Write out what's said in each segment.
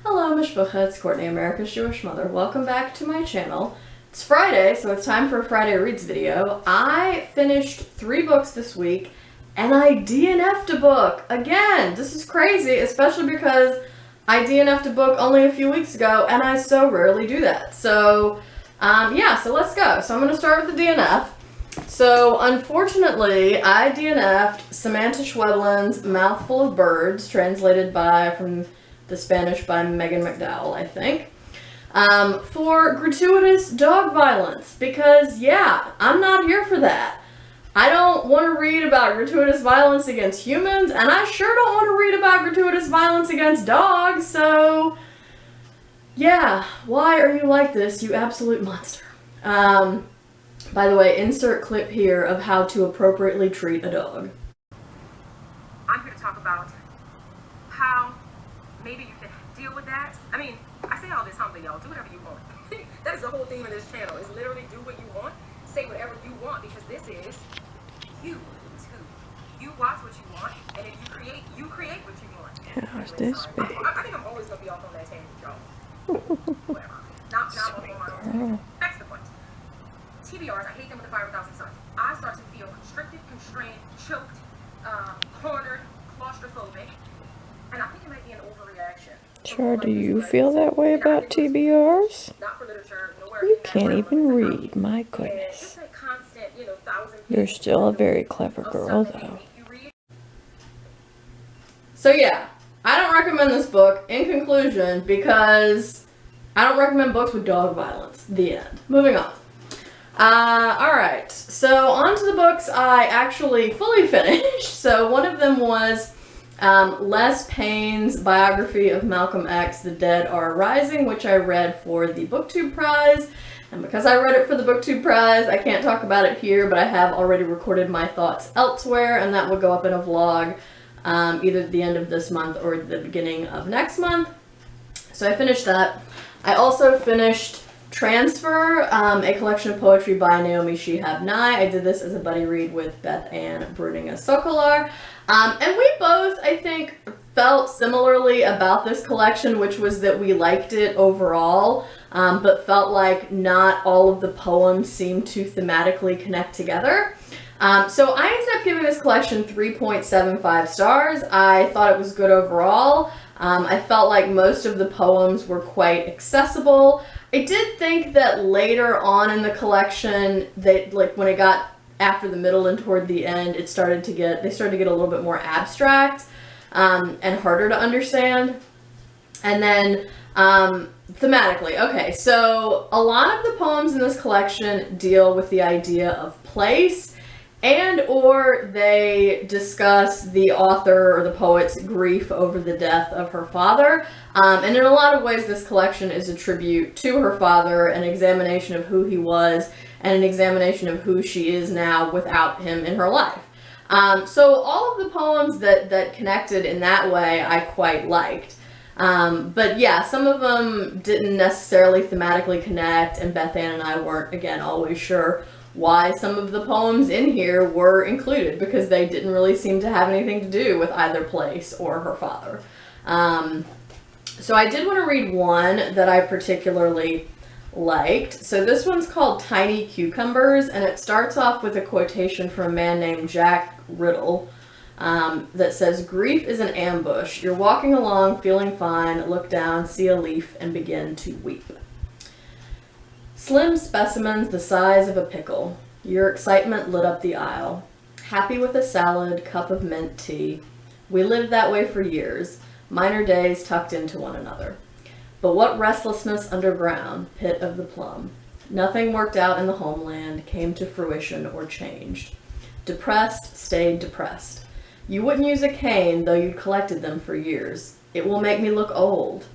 Hello, Mishpucha, it's Courtney, America's Jewish mother. Welcome back to my channel. It's Friday, so it's time for a Friday Reads video. I finished 3 books this week, and I DNF'd a book. Again, this is crazy, especially because I DNF'd a book only a few weeks ago, and I so rarely do that. So, so let's go. So I'm going to start with the DNF. So, unfortunately, I DNF'd Samanta Schweblin's Mouthful of Birds, translated from the Spanish by Megan McDowell, I think, for gratuitous dog violence, because, yeah, I'm not here for that. I don't want to read about gratuitous violence against humans, and I sure don't want to read about gratuitous violence against dogs, so, yeah, why are you like this, you absolute monster? By the way, insert clip here of how to appropriately treat a dog. I'm here to talk about how maybe you can deal with that. I mean, I say all this humbly, y'all. Do whatever you want. That is the whole theme of this channel, is literally do what you want, say whatever you want, because this is you too. You watch what you want, and if you create what you want. How's this big? I think I'm always going to be off on that tangent, y'all. Whatever. Not off on my own tangent. That's the point. TBRs, I hate them with a fire 1,000 suns. I start to feel constricted, constrained, choked, cornered, claustrophobic, and I think it might be an overreaction. Char, do you feel that way about TBRs? Not for literature, nowhere. You can't even read, my goodness. You're still a very clever girl, though. So yeah, I don't recommend this book, in conclusion, because I don't recommend books with dog violence. The end. Moving on. Alright, so on to the books I actually fully finished. So one of them was Les Payne's biography of Malcolm X, The Dead Are Rising, which I read for the BookTube Prize. And because I read it for the BookTube Prize, I can't talk about it here, but I have already recorded my thoughts elsewhere, and that will go up in a vlog either at the end of this month or the beginning of next month. So I finished that. I also finished Transfer, a collection of poetry by Naomi Shihab. I did this as a buddy read with Beth Ann Bruninger-Sokolar. And we both, I think, felt similarly about this collection, which was that we liked it overall, but felt like not all of the poems seemed to thematically connect together. So I ended up giving this collection 3.75 stars. I thought it was good overall. I felt like most of the poems were quite accessible. I did think that later on in the collection, when it got after the middle and toward the end, they started to get a little bit more abstract and harder to understand. And then thematically, okay, so a lot of the poems in this collection deal with the idea of place, and or they discuss the author or the poet's grief over the death of her father. And in a lot of ways, this collection is a tribute to her father, an examination of who he was, and an examination of who she is now without him in her life. So all of the poems that connected in that way, I quite liked. But yeah, some of them didn't necessarily thematically connect, and Beth Ann and I weren't, again, always sure why some of the poems in here were included, because they didn't really seem to have anything to do with either place or her father. So I did want to read one that I particularly liked. So this one's called Tiny Cucumbers, and it starts off with a quotation from a man named Jack Riddle that says, "Grief is an ambush. You're walking along, feeling fine, look down, see a leaf, and begin to weep. Slim specimens the size of a pickle. Your excitement lit up the aisle. Happy with a salad, cup of mint tea. We lived that way for years, minor days tucked into one another. But what restlessness underground, pit of the plum. Nothing worked out in the homeland, came to fruition or changed. Depressed, stayed depressed. You wouldn't use a cane, though you'd collected them for years. It will make me look old.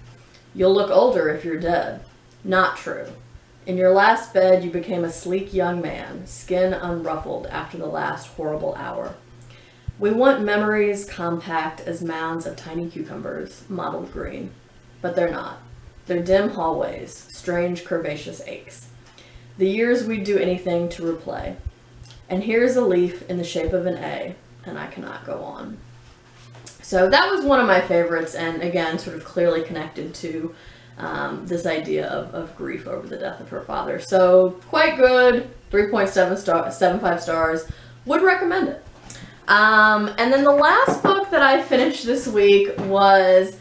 You'll look older if you're dead. Not true. In your last bed, you became a sleek young man, skin unruffled after the last horrible hour. We want memories compact as mounds of tiny cucumbers, mottled green. But they're not. They're dim hallways, strange curvaceous aches. The years we'd do anything to replay. And here's a leaf in the shape of an A, and I cannot go on." So that was one of my favorites, and again, sort of clearly connected to this idea of grief over the death of her father. So quite good, 3.75 stars, would recommend it. And then the last book that I finished this week was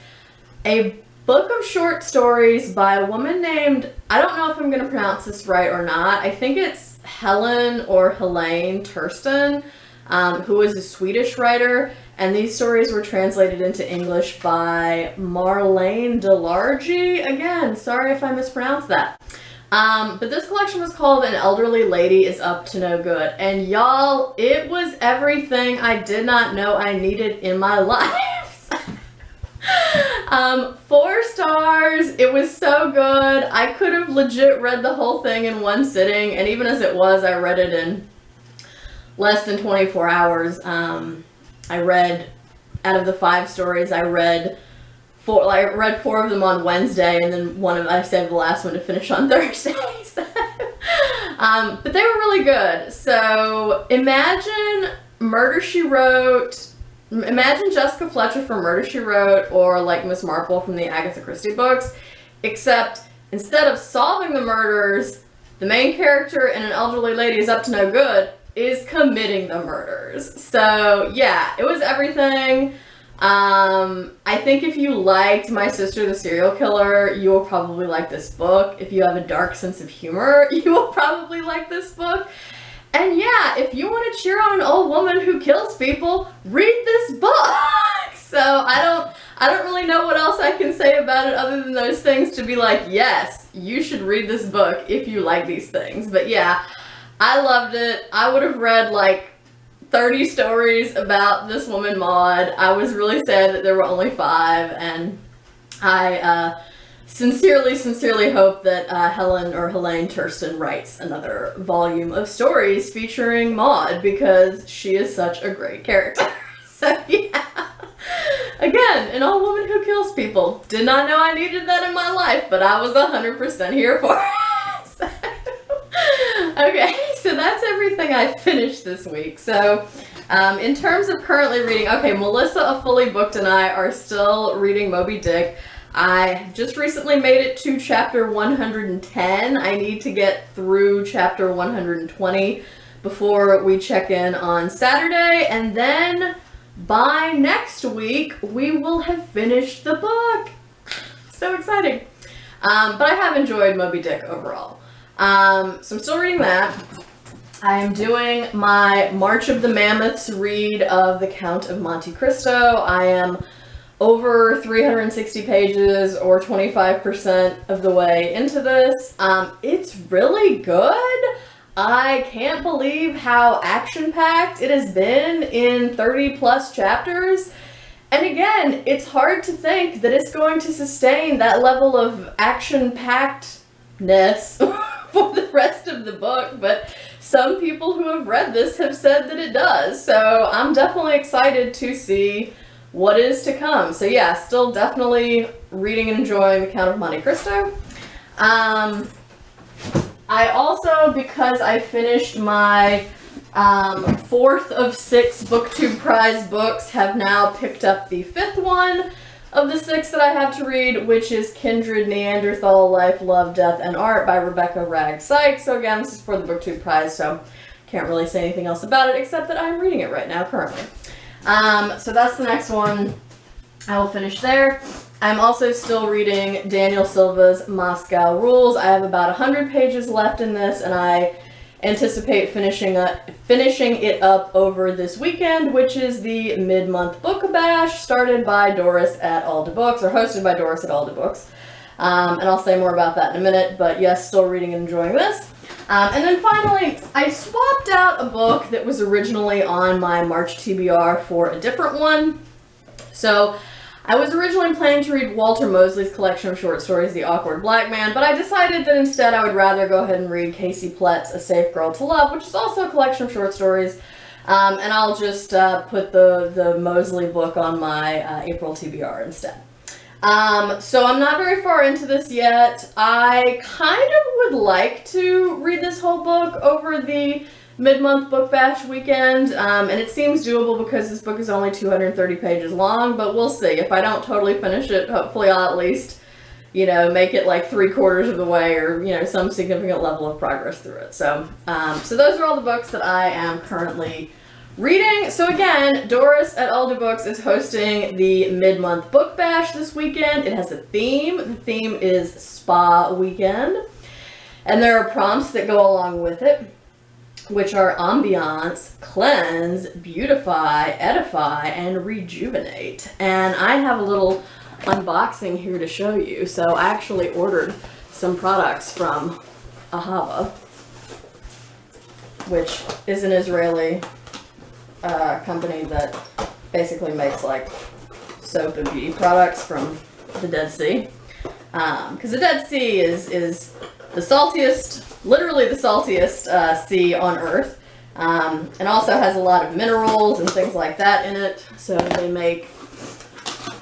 a book of short stories by a woman named, I don't know if I'm going to pronounce this right or not, I think it's Helen or Helene Tursten, who is a Swedish writer, and these stories were translated into English by Marlaine Delargy. Again, sorry if I mispronounced that. But this collection was called An Elderly Lady is Up to No Good. And y'all, it was everything I did not know I needed in my life. 4 stars. It was so good. I could have legit read the whole thing in one sitting. And even as it was, I read it in less than 24 hours. I read, out of the 5 stories, I read 4 of them on Wednesday, and then I saved the last one to finish on Thursday. But they were really good. So imagine imagine Jessica Fletcher from Murder, She Wrote, or like Miss Marple from the Agatha Christie books, except instead of solving the murders, the main character in An Elderly Lady is Up to No Good is committing the murders. So yeah, it was everything. I think if you liked My Sister the Serial Killer, you will probably like this book. If you have a dark sense of humor, you will probably like this book. And yeah, if you want to cheer on an old woman who kills people, read this book. So I don't really know what else I can say about it other than those things to be like, yes, you should read this book if you like these things. But yeah, I loved it. I would have read like 30 stories about this woman Maud. I was really sad that there were only 5, and I sincerely hope that Helen or Helene Tursten writes another volume of stories featuring Maud, because she is such a great character. So yeah, again, an old woman who kills people. Did not know I needed that in my life, but I was 100% here for it. So, okay, so that's everything I finished this week. So in terms of currently reading, okay, Melissa, A Fully Booked, and I are still reading Moby-Dick. I just recently made it to chapter 110. I need to get through chapter 120 before we check in on Saturday, and then by next week we will have finished the book. So exciting. But I have enjoyed Moby-Dick overall. So I'm still reading that. I am doing my March of the Mammoths read of The Count of Monte Cristo. I am over 360 pages, or 25% of the way into this. It's really good. I can't believe how action-packed it has been in 30 plus chapters. And again, it's hard to think that it's going to sustain that level of action-packedness for the rest of the book, but some people who have read this have said that it does. So I'm definitely excited to see what is to come. So yeah, still definitely reading and enjoying The Count of Monte Cristo. I also, because I finished my 4th of 6 BookTube prize books, have now picked up the 5th one of the 6 that I have to read, which is Kindred, Neanderthal, Life, Love, Death, and Art by Rebecca Wragg Sykes. So again, this is for the BookTube prize, so can't really say anything else about it except that I'm reading it right now currently. So that's the next one. I will finish there. I'm also still reading Daniel Silva's Moscow Rules. I have about 100 pages left in this, and I anticipate finishing it up over this weekend, which is the mid-month book bash started by Doris at Alda Books, or hosted by Doris at Alda Books. And I'll say more about that in a minute, but yes, still reading and enjoying this. And then finally, I swapped out a book that was originally on my March TBR for a different one. So I was originally planning to read Walter Mosley's collection of short stories, The Awkward Black Man, but I decided that instead I would rather go ahead and read Casey Plett's A Safe Girl to Love, which is also a collection of short stories. And I'll just put the Mosley book on my April TBR instead. So I'm not very far into this yet. I kind of would like to read this whole book over the mid-month book bash weekend, and it seems doable because this book is only 230 pages long, but we'll see. If I don't totally finish it, hopefully I'll at least, you know, make it like 3/4 of the way, or, you know, some significant level of progress through it. So, so those are all the books that I am currently reading. So again, Doris at Alder Books is hosting the mid-month book bash this weekend. It has a theme. The theme is Spa Weekend, and there are prompts that go along with it, which are ambiance, cleanse, beautify, edify, and rejuvenate. And I have a little unboxing here to show you. So I actually ordered some products from Ahava, which is an Israeli company that basically makes like soap and beauty products from the Dead Sea. Because the Dead Sea is the saltiest, literally the saltiest sea on Earth, and also has a lot of minerals and things like that in it. So they make,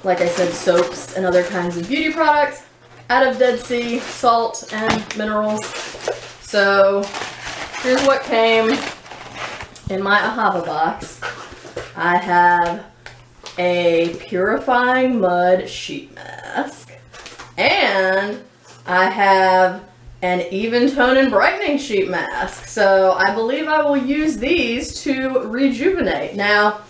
like I said, soaps and other kinds of beauty products out of Dead Sea salt and minerals. So here's what came in my Ahava box. I have a purifying mud sheet mask, and I have an even tone and brightening sheet mask. So I believe I will use these to rejuvenate. Now,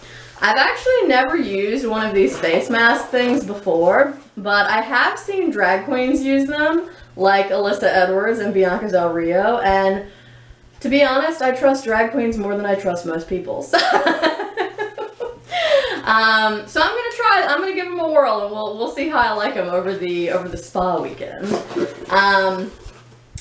I've actually never used one of these face mask things before, but I have seen drag queens use them, like Alyssa Edwards and Bianca Del Rio, and to be honest, I trust drag queens more than I trust most people. So, so I'm gonna give them a whirl, and we'll see how I like them over the spa weekend.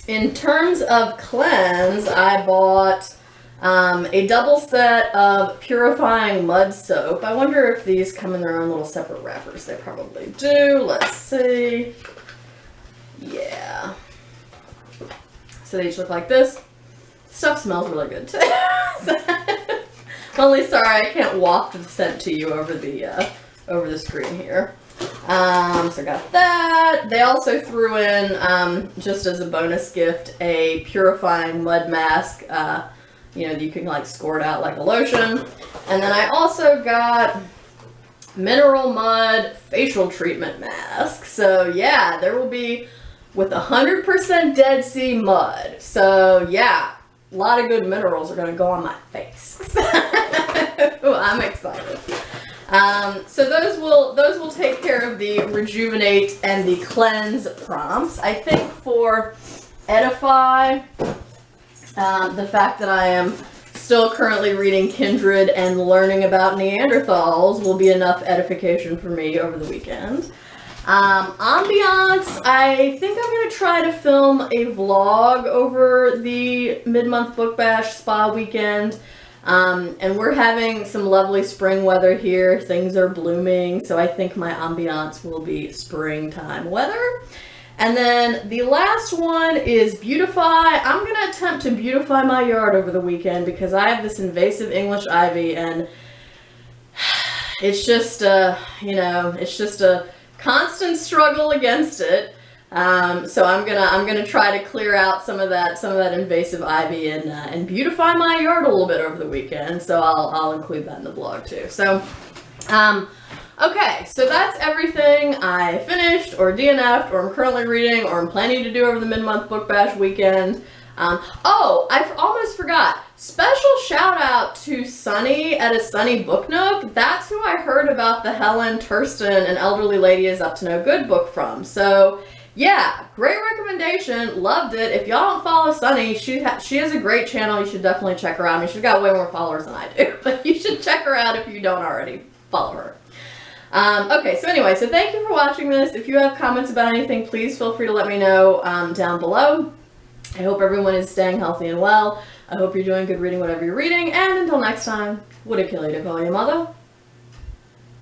In terms of cleanse, I bought a double set of purifying mud soap. I wonder if these come in their own little separate wrappers. They probably do. Let's see. Yeah. So they each look like this. Stuff smells really good too. I'm only sorry I can't waft the scent to you over the screen here. So I got that. They also threw in, just as a bonus gift, a purifying mud mask. You know, you can like squirt out like a lotion. And then I also got mineral mud facial treatment mask. So yeah, there will be with 100% Dead Sea mud. So yeah, a lot of good minerals are gonna go on my face. I'm excited. So those will take care of the rejuvenate and the cleanse prompts. I think for edify, the fact that I am still currently reading Kindred and learning about Neanderthals will be enough edification for me over the weekend. Ambiance, I think I'm going to try to film a vlog over the mid-month book bash spa weekend. And we're having some lovely spring weather here. Things are blooming, so I think my ambiance will be springtime weather. And then the last one is beautify. I'm going to attempt to beautify my yard over the weekend because I have this invasive English ivy, and it's just you know, it's just a constant struggle against it. So I'm gonna try to clear out some of that invasive ivy and beautify my yard a little bit over the weekend. So I'll include that in the blog too. So okay, so that's everything I finished or DNF'd or I'm currently reading or I'm planning to do over the mid-month book bash weekend. Oh, I almost forgot. Special shout out to Sunny at A Sunny Book Nook. That's who I heard about the Helen, Tursten, and Elderly Lady is Up to No Good book from. So yeah, great recommendation. Loved it. If y'all don't follow Sunny, she has a great channel. You should definitely check her out. I mean, she's got way more followers than I do, but you should check her out if you don't already follow her. Okay, so anyway, so thank you for watching this. If you have comments about anything, please feel free to let me know down below. I hope everyone is staying healthy and well. I hope you're doing good reading whatever you're reading. And until next time, would it kill you to call your mother?